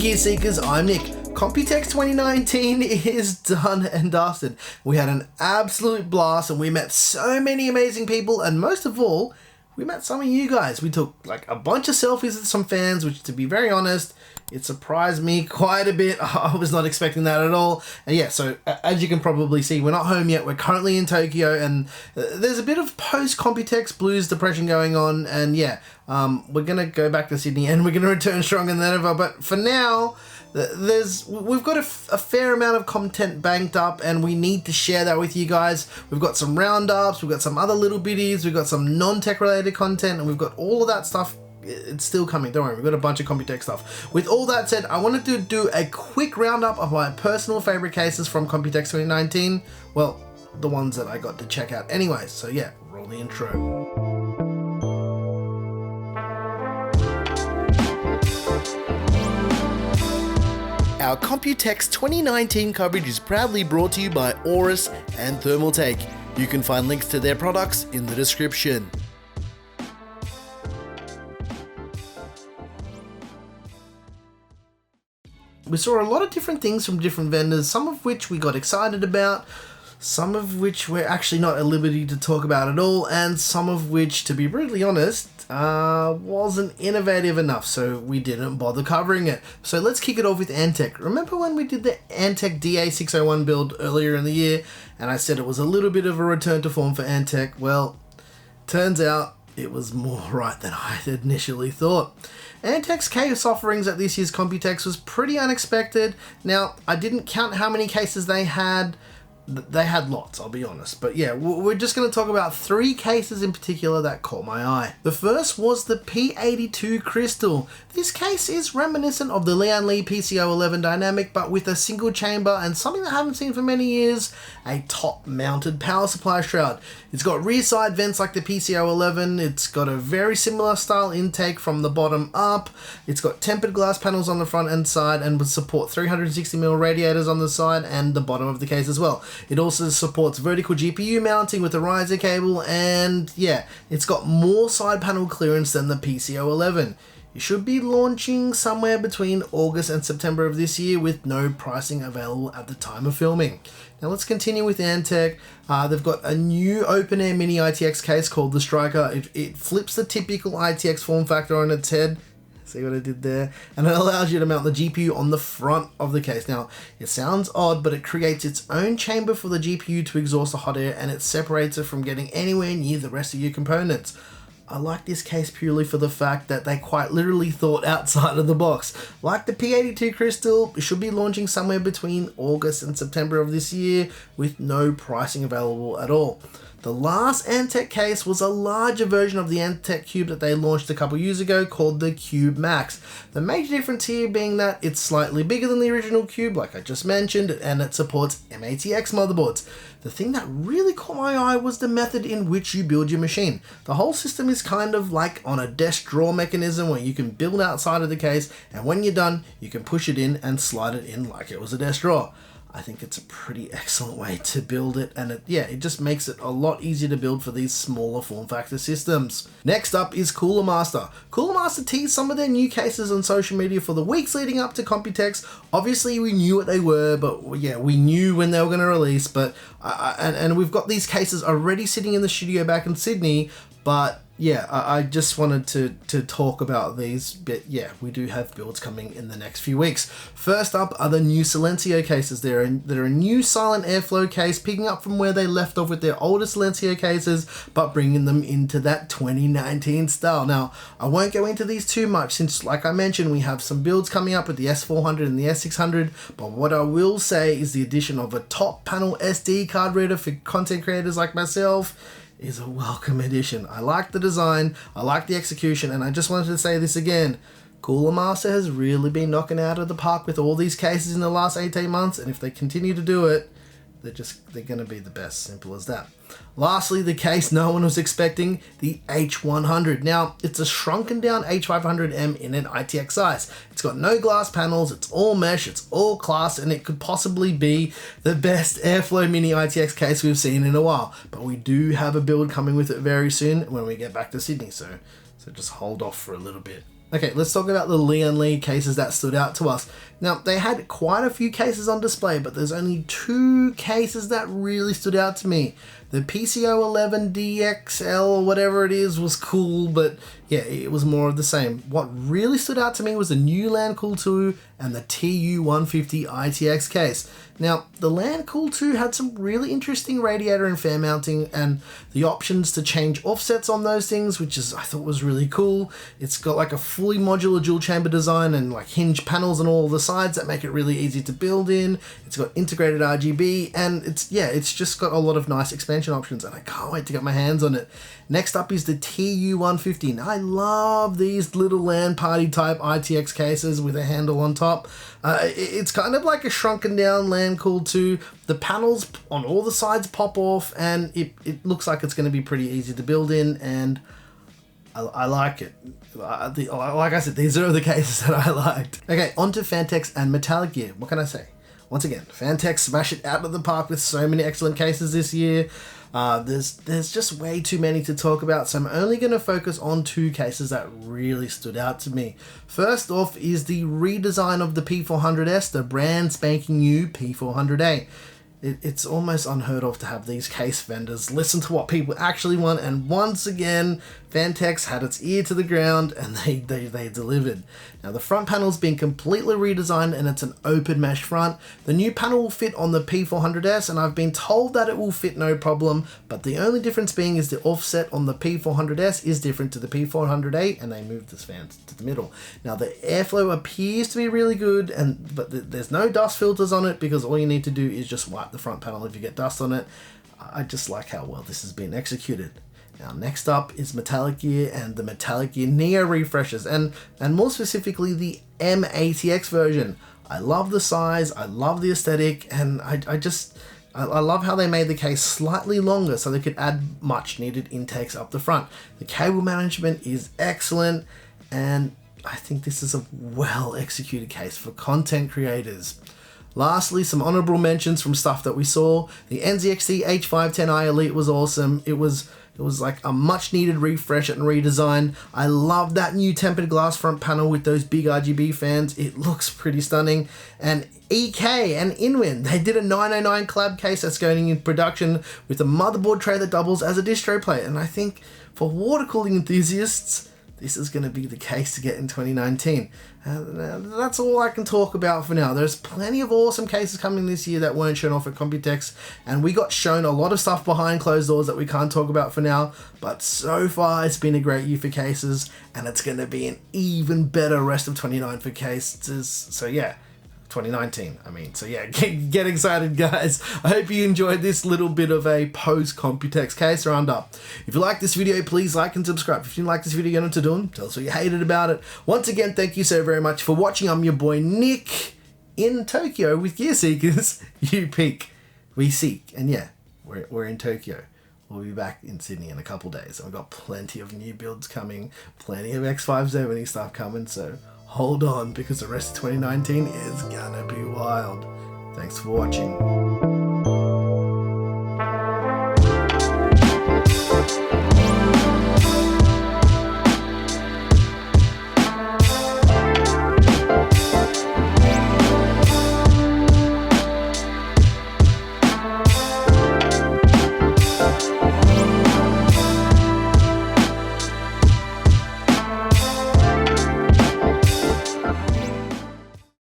Gear Seekers, I'm Nick. Computex 2019 is done and dusted. We had an absolute blast and we met so many amazing people, and most of all, we met some of you guys. We took like a bunch of selfies with some fans, which, to be very honest, it surprised me quite a bit. I was not expecting that at all. And yeah, so as you can probably see, we're not home yet. We're currently in Tokyo, and there's a bit of post-Computex blues depression going on. And yeah, we're going to go back to Sydney and we're going to return stronger than ever. But for now, we've got a fair amount of content banked up, and we need to share that with you guys. We've got some roundups, we've got some other little biddies, we've got some non-tech related content, and we've got all of that stuff. It's still coming, don't worry, we've got a bunch of Computex stuff. With all that said, I wanted to do a quick roundup of my personal favorite cases from Computex 2019. Well, the ones that I got to check out anyway. So yeah, roll the intro. Our Computex 2019 coverage is proudly brought to you by Aorus and Thermaltake. You can find links to their products in the description. We saw a lot of different things from different vendors, some of which we got excited about, some of which we're actually not at liberty to talk about at all, and some of which, to be brutally honest, wasn't innovative enough, so we didn't bother covering it. So let's kick it off with Antec. Remember when we did the Antec DA601 build earlier in the year, and I said it was a little bit of a return to form for Antec? Well, turns out it was more right than I had initially thought. Antec's case offerings at this year's Computex was pretty unexpected. Now, I didn't count how many cases they had. They had lots, I'll be honest. But yeah, we're just going to talk about 3 cases in particular that caught my eye. The first was the P82 Crystal. This case is reminiscent of the Lian Li PCO11 Dynamic, but with a single chamber and something that I haven't seen for many years, a top-mounted power supply shroud. It's got rear side vents like the PCO11, it's got a very similar style intake from the bottom up, it's got tempered glass panels on the front and side, and would support 360mm radiators on the side and the bottom of the case as well. It also supports vertical GPU mounting with a riser cable, and yeah, it's got more side panel clearance than the PCO11. It should be launching somewhere between August and September of this year, with no pricing available at the time of filming. Now let's continue with Antec. They've got a new open-air mini ITX case called the Striker. It flips the typical ITX form factor on its head. See what I did there? And it allows you to mount the GPU on the front of the case. Now, it sounds odd, but it creates its own chamber for the GPU to exhaust the hot air, and it separates it from getting anywhere near the rest of your components. I like this case purely for the fact that they quite literally thought outside of the box. Like the P82 Crystal, it should be launching somewhere between August and September of this year, with no pricing available at all. The last Antec case was a larger version of the Antec Cube that they launched a couple years ago, called the Cube Max. The major difference here being that it's slightly bigger than the original Cube, like I just mentioned, and it supports M-ATX motherboards. The thing that really caught my eye was the method in which you build your machine. The whole system is kind of like on a desk drawer mechanism, where you can build outside of the case, and when you're done, you can push it in and slide it in like it was a desk drawer. I think it's a pretty excellent way to build it, and it just makes it a lot easier to build for these smaller form factor systems. Next up is Cooler Master. Cooler Master teased some of their new cases on social media for the weeks leading up to Computex. Obviously we knew what they were, but yeah, we knew when they were going to release, but and we've got these cases already sitting in the studio back in Sydney, but yeah, I just wanted to talk about these, but yeah, we do have builds coming in the next few weeks. First up are the new Silencio cases. They're a new silent airflow case, picking up from where they left off with their older Silencio cases, but bringing them into that 2019 style. Now, I won't go into these too much since, like I mentioned, we have some builds coming up with the S400 and the S600, but what I will say is the addition of a top panel SD card reader for content creators like myself is a welcome addition. I like the design, I like the execution, and I just wanted to say this again. Cooler Master has really been knocking out of the park with all these cases in the last 18 months, and if they continue to do it, they're going to be the best. Simple as that. Lastly, the case no one was expecting, the H100. Now, it's a shrunken down H500M in an ITX size. It's got no glass panels, it's all mesh, it's all class, and it could possibly be the best Airflow Mini ITX case we've seen in a while. But we do have a build coming with it very soon when we get back to Sydney, so just hold off for a little bit. Okay, let's talk about the Lian Li cases that stood out to us. Now, they had quite a few cases on display, but there's only 2 cases that really stood out to me. The PCO11 DXL or whatever it is was cool, but yeah, it was more of the same. What really stood out to me was the new Landcool 2 and the TU150 ITX case. Now, the Landcool 2 had some really interesting radiator and fan mounting and the options to change offsets on those things, which I thought was really cool. It's got like a fully modular dual chamber design and like hinge panels on all the sides that make it really easy to build in. It's got integrated RGB and it's just got a lot of nice expansion options and I can't wait to get my hands on it. Next up is the TU150. Now, I love these little LAN party type ITX cases with a handle on top. It's kind of like a shrunken down Landcool 2. The panels on all the sides pop off and it looks like it's going to be pretty easy to build in and I like it. Like I said, these are the cases that I liked. Okay, on to Phanteks and Metallic Gear. What can I say? Once again, Phanteks smash it out of the park with so many excellent cases this year. There's just way too many to talk about, so I'm only going to focus on 2 cases that really stood out to me. First off is the redesign of the P400S, the brand spanking new P400A. It's almost unheard of to have these case vendors listen to what people actually want, and once again, Phanteks had its ear to the ground and they delivered. Now, the front panel's been completely redesigned and it's an open mesh front. The new panel will fit on the P400S and I've been told that it will fit no problem, but the only difference being is the offset on the P400S is different to the P400A and they moved this fan to the middle. Now, the airflow appears to be really good, but there's no dust filters on it because all you need to do is just wipe the front panel if you get dust on it. I just like how well this has been executed. Now, next up is Metallic Gear and the Metallic Gear Neo refreshes, and more specifically the M80X version. I love the size, I love the aesthetic, and I love how they made the case slightly longer so they could add much needed intakes up the front. The cable management is excellent, and I think this is a well executed case for content creators. Lastly, some honorable mentions from stuff that we saw. The NZXT H510i Elite was awesome. It was like a much needed refresh and redesign. I love that new tempered glass front panel with those big RGB fans. It looks pretty stunning. And EK and Inwin, they did a 909 collab case that's going in production with a motherboard tray that doubles as a distro plate. And I think for water cooling enthusiasts, this is going to be the case to get in 2019. That's all I can talk about for now. There's plenty of awesome cases coming this year that weren't shown off at Computex, and we got shown a lot of stuff behind closed doors that we can't talk about for now, but so far it's been a great year for cases, and it's going to be an even better rest of 2019 for cases. So yeah, 2019, I mean. So yeah, get excited, guys. I hope you enjoyed this little bit of a post-Computex case roundup. If you like this video, please like and subscribe. If you didn't like this video, you know what to do. Tell us what you hated about it. Once again, thank you so very much for watching. I'm your boy Nick in Tokyo with Gear Seekers. You peak, we seek. And yeah, we're in Tokyo. We'll be back in Sydney in a couple days. And we've got plenty of new builds coming, plenty of X570 stuff coming, so hold on, because the rest of 2019 is gonna be wild. Thanks for watching.